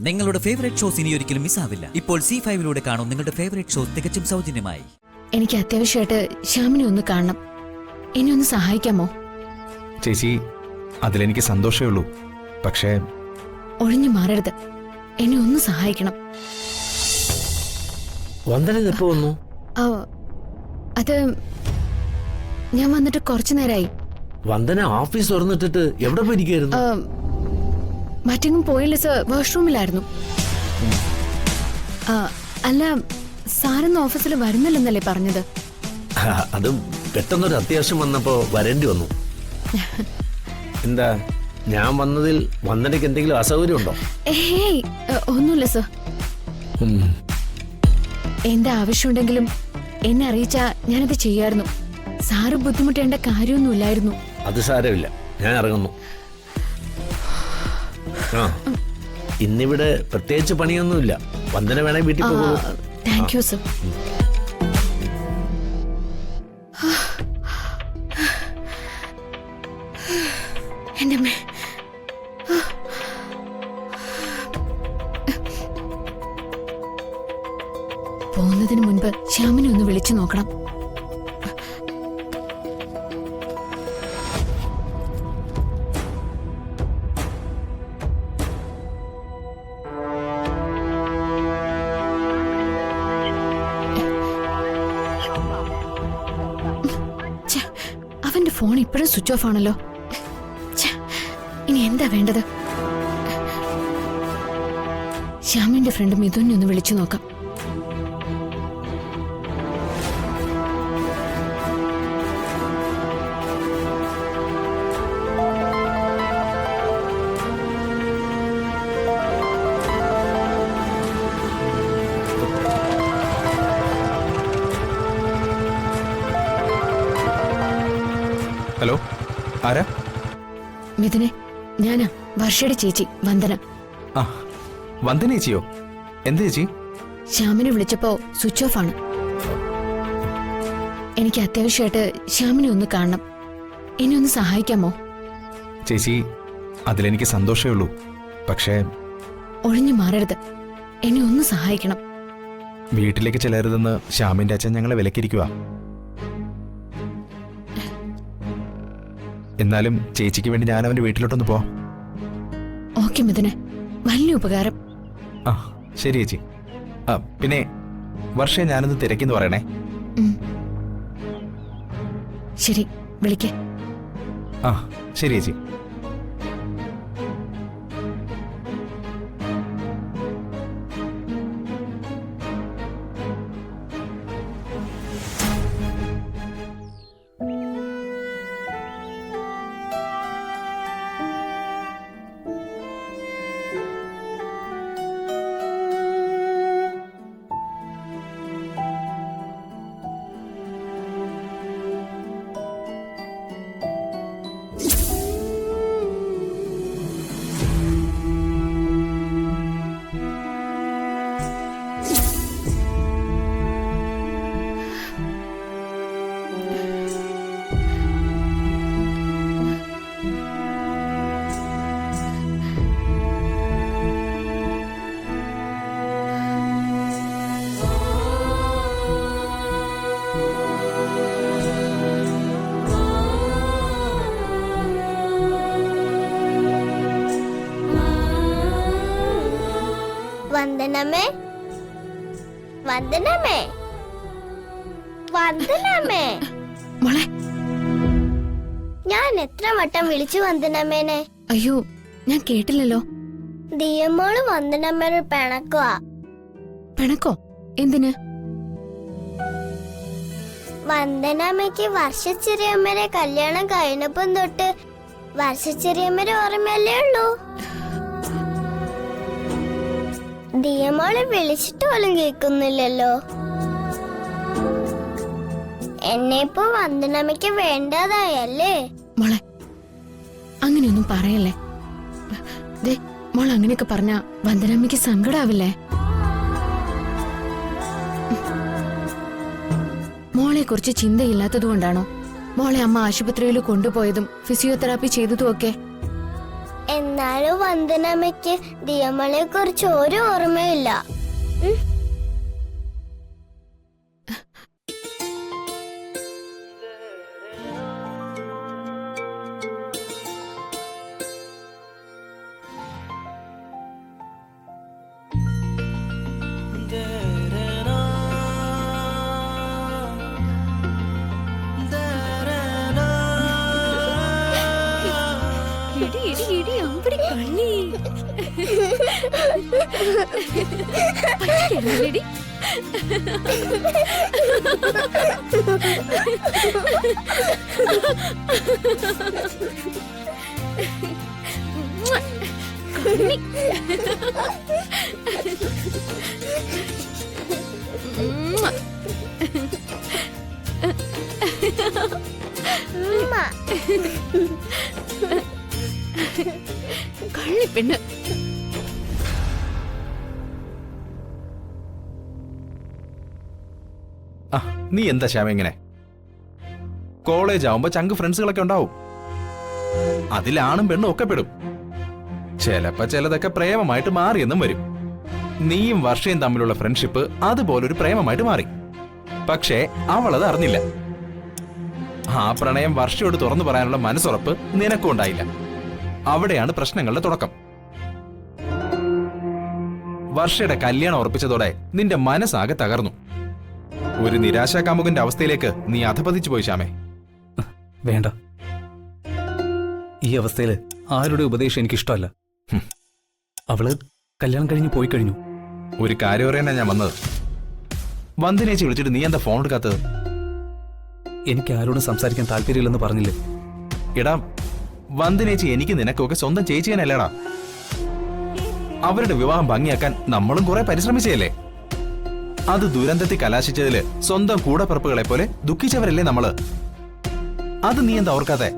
നിങ്ങളുടെ favourite shows ഇനി ഒരിക്കലും മിസ്സാവില്ല. ഇപ്പോൾ C5 കാണും നിങ്ങളുടെ ഫേവറേറ്റ് ഷോസ് തികച്ചും സൗജന്യമായി. എനിക്ക് അത്യാവശ്യമായിട്ട് ശ്യാമിനെ ഒന്ന് കാണണം. എന്നെ ഒന്ന് സഹായിക്കാമോ? ചേച്ചി, അതിലെനിക്ക് സന്തോഷമേ ഉള്ളൂ. പക്ഷേ ഒഴിഞ്ഞു മാറരുത്. എന്നെ ഒന്ന് സഹായിക്കണം. വന്ദന എപ്പോ വന്നു? അത് ഞാൻ വന്നിട്ട് കുറച്ചു നേരമായി. വന്ദന ഓഫീസ് തുറന്നിട്ടിട്ട് എവിടെ പോയിരിക്കായിരുന്നു? മറ്റെങ്ങും പോയില്ല സർ, വാഷ്റൂമിലായിരുന്നു. അല്ല, സാറിന്ന് ഓഫീസിൽ വരുന്നില്ലെന്നല്ലേ പറഞ്ഞത്? അതും പെട്ടെന്നൊരു അത്യാവശ്യം വന്നപ്പോ വരേണ്ടി വന്നു. എന്താ, ഞാൻ വന്നതിൽ വന്ദനയ്ക്ക് എന്തെങ്കിലും അസൗകര്യം ഉണ്ടോ? ഏയ്, ഒന്നുമില്ല സർ. എന്റെ ആവശ്യമുണ്ടെങ്കിലും എന്നെ അറിയിച്ചാ ഞാനത് ചെയ്യായിരുന്നു. സാറ് ബുദ്ധിമുട്ടേണ്ട കാര്യമൊന്നുമില്ലായിരുന്നു. അത് സാരമില്ല, ഞാൻ ഇറങ്ങുന്നു. ആ, ഇന്നിവിടെ പ്രത്യേകിച്ച് പണിയൊന്നുമില്ല. വന്ദന വേണേ വീട്ടിൽ പോകും. Thank you sir. എന്റെ അമ്മേ, പോകുന്നതിന് മുൻപ് ശ്യാമിനെ ഒന്ന് വിളിച്ചു നോക്കണം. അവന്റെ ഫോൺ ഇപ്പോഴും സ്വിച്ച് ഓഫ് ആണല്ലോ. ഇനി എന്താ വേണ്ടത്? ശ്യാമിന്റെ ഫ്രണ്ട് മിഥുനെ ഒന്ന് വിളിച്ചു നോക്കാം. ഹലോ, ആരാ? മിഥുനെ, ഞാനാ വർഷയുടെ ചേച്ചി വന്ദന. ആ, വന്ദന ചേച്ചിയോ? എന്ത് ചേച്ചി? ശ്യാമിനെ വിളിച്ചപ്പോ സ്വിച്ച് ഓഫ് ആണ്. എനിക്ക് അത്യാവശ്യമായിട്ട് ശ്യാമിനെ ഒന്ന് കാണണം. എന്നെ ഒന്ന് സഹായിക്കാമോ? ചേച്ചി, അതിലെനിക്ക് സന്തോഷമേ ഉള്ളൂ. പക്ഷേ ഒഴിഞ്ഞു മാറരുത്. എന്നെ ഒന്ന് സഹായിക്കണം. വീട്ടിലേക്ക് ചെല്ലരുതെന്ന് ശ്യാമിന്റെ അച്ഛൻ ഞങ്ങളെ വിലക്കിരിക്കുക. എന്നാലും ചേച്ചിക്ക് വേണ്ടി ഞാൻ അവന്റെ വീട്ടിലോട്ടൊന്ന് പോവാം. ഓക്കെ മിഥുനെ, വലിയ ഉപകാരം. ആ, ശരി ചേച്ചി. ആ, പിന്നെ വർഷയെ ഞാനൊന്ന് തിരക്കിന്ന് പറയണേ. ശരി, വിളിക്കേ. ആ, ശരി ചേച്ചി. വന്ദനമേ, വന്ദനമേ, വന്ദനമേ. മോളെ, ഞാൻ എത്ര വട്ടം വിളിച്ചു വന്ദനമ്മേനെ? അയ്യോ, ഞാൻ കേട്ടില്ലല്ലോ. ദിയമോള് വന്ദനമ്മേനെ പിണക്കുവാ. പിണക്കോ? എന്തിന്? വന്ദനമ്മയ്ക്ക് വർഷച്ചെറിയമ്മരെ കല്യാണം കഴിഞ്ഞപ്പം തൊട്ട് വർഷച്ചെറിയമ്മരെ ഓർമ്മയല്ലേ ഉള്ളൂ. ദിയമോളെ വിളിച്ചിട്ട് പോലും കേൾക്കുന്നില്ലല്ലോ. എന്നെ ഇപ്പൊ വന്ദനമ്മയ്ക്ക് വേണ്ടതായല്ലേ? മോളെ, അങ്ങനെയൊന്നും പറയല്ലേ. ദേ, മോൾ അങ്ങനെയൊക്കെ പറഞ്ഞ വന്ദനമ്മയ്ക്ക് സങ്കടാവില്ലേ? മോളെ കുറിച്ച് ചിന്തയില്ലാത്തത് കൊണ്ടാണോ മോളെ അമ്മ ആശുപത്രിയിൽ കൊണ്ടുപോയതും ഫിസിയോതെറാപ്പി ചെയ്തതും ഒക്കെ? എന്നാലും വന്ദനമ്മയ്ക്ക് ദിയമളെ കുറിച്ച് ഒരു ഓർമ്മയില്ല. കള്ളിപ്പെണ്ണ്. ആ നീ എന്താ ശ്യാമ ഇങ്ങനെ? കോളേജ് ആവുമ്പോ ചങ്ക് ഫ്രണ്ട്സുകളൊക്കെ ഉണ്ടാവും. അതിലാണും പെണ്ണും ഒക്കെ പെടും. ചിലപ്പോ ചിലതൊക്കെ പ്രേമമായിട്ട് മാറിയെന്നും വരും. നീയും വർഷയും തമ്മിലുള്ള ഫ്രണ്ട്ഷിപ്പ് അതുപോലൊരു പ്രേമമായിട്ട് മാറി. പക്ഷേ അവളത് അറിഞ്ഞില്ല. ആ പ്രണയം വർഷയോട് തുറന്നു പറയാനുള്ള മനസ്സുറപ്പ് നിനക്കും ഉണ്ടായില്ല. അവിടെയാണ് പ്രശ്നങ്ങളുടെ തുടക്കം. വർഷയുടെ കല്യാണം ഉറപ്പിച്ചതോടെ നിന്റെ മനസ്സാകെ തകർന്നു. ഒരു നിരാശാകാമുകന്റെ അവസ്ഥയിലേക്ക് നീ അധപതിച്ചു പോയി ശ്യാമേ. വേണ്ട, ഈ അവസ്ഥയില് ആരുടെ ഉപദേശം എനിക്കിഷ്ടമല്ല. അവള് കല്യാണം കഴിഞ്ഞ് പോയി കഴിഞ്ഞു. ഒരു കാര്യം അറിയാനാ ഞാൻ വന്നത്. വന്ദിനേച്ചി വിളിച്ചിട്ട് നീ എന്താ ഫോൺ എടുക്കാത്തത്? എനിക്ക് ആരോടും സംസാരിക്കാൻ താല്പര്യമില്ലെന്ന് പറഞ്ഞില്ലേ? എടാ, വന്ദിനേച്ചി എനിക്ക് നിനക്കൊക്കെ സ്വന്തം ചേച്ചിയാനല്ലേടാ. അവരുടെ വിവാഹം ഭംഗിയാക്കാൻ നമ്മളും കുറെ പരിശ്രമിച്ചല്ലേ. അത് ദുരന്തത്തിൽ കലാശിച്ചതില് സ്വന്തം കൂടപ്പിറപ്പുകളെ പോലെ ദുഃഖിച്ചവരല്ലേ നമ്മള്. അത് നീ എന്താ ഓർക്കാതെ?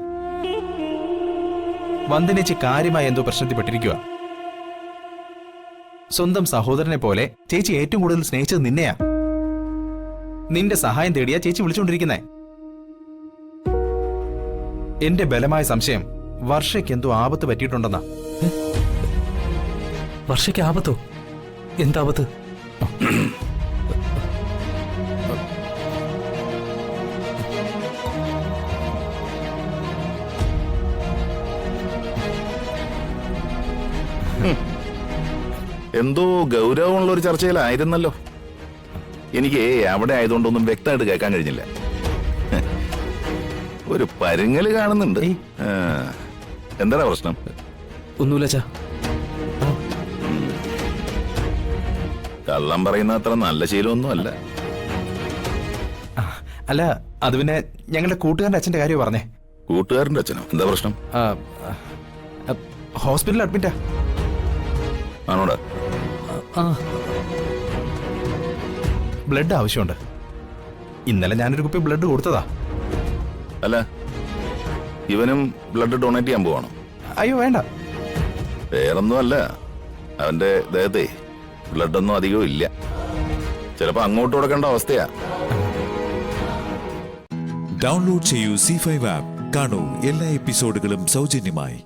വന്ദിനേച്ചി കാര്യമായി എന്തോ പ്രശ്നത്തിൽപ്പെട്ടിരിക്കുക. സ്വന്തം സഹോദരനെ പോലെ ചേച്ചി ഏറ്റവും കൂടുതൽ സ്നേഹിച്ചത് നിന്നെയാ. നിന്റെ സഹായം തേടിയാ ചേച്ചി വിളിച്ചുകൊണ്ടിരിക്കുന്നേ. എന്റെ ബലമായ സംശയം വർഷയ്ക്ക് എന്തോ ആപത്ത് പറ്റിയിട്ടുണ്ടെന്നാ. വർഷയ്ക്ക് ആപത്തോ? എന്താപത്ത്? എന്തോ ഗൗരവമുള്ള ഒരു ചർച്ചയിലായിരുന്നല്ലോ. എനിക്ക് അവിടെ ആയതുകൊണ്ടൊന്നും വ്യക്തമായിട്ട് കേൾക്കാൻ കഴിഞ്ഞില്ല. ഒരു പരുങ്ങല് കാണുന്നുണ്ട്. എന്താ പ്രശ്നം? ഒന്നുമില്ല ചാ. കള്ളം പറയുന്ന അത്ര നല്ല ശീലമൊന്നും അല്ല. അല്ല, അത് പിന്നെ ഞങ്ങളുടെ കൂട്ടുകാരന്റെ അച്ഛന്റെ കാര്യം പറഞ്ഞേ. കൂട്ടുകാരന്റെ അച്ഛനോ? എന്താ പ്രശ്നം? ഹോസ്പിറ്റലിൽ അഡ്മിറ്റാ. ആണോടാ? ബ്ലഡ് ആവശ്യമുണ്ട്. ഇന്നലെ ഞാനൊരു കുപ്പി ബ്ലഡ് കൊടുത്തതാ. അല്ല, ഇവനും ബ്ലഡ് ഡൊണേറ്റ് ചെയ്യാൻ പോവാണോ? അയ്യോ വേണ്ട. വേറൊന്നും അല്ല, അവന്റെ ദേഹത്തെ ബ്ലഡൊന്നും അധികവും ഇല്ല. ചിലപ്പോ അങ്ങോട്ട് കൊടുക്കേണ്ട അവസ്ഥയാ. ഡൗൺലോഡ് ചെയ്യൂ C5 ആപ്പ്. കാണൂ എല്ലാ എപ്പിസോഡുകളും സൗജന്യമായി.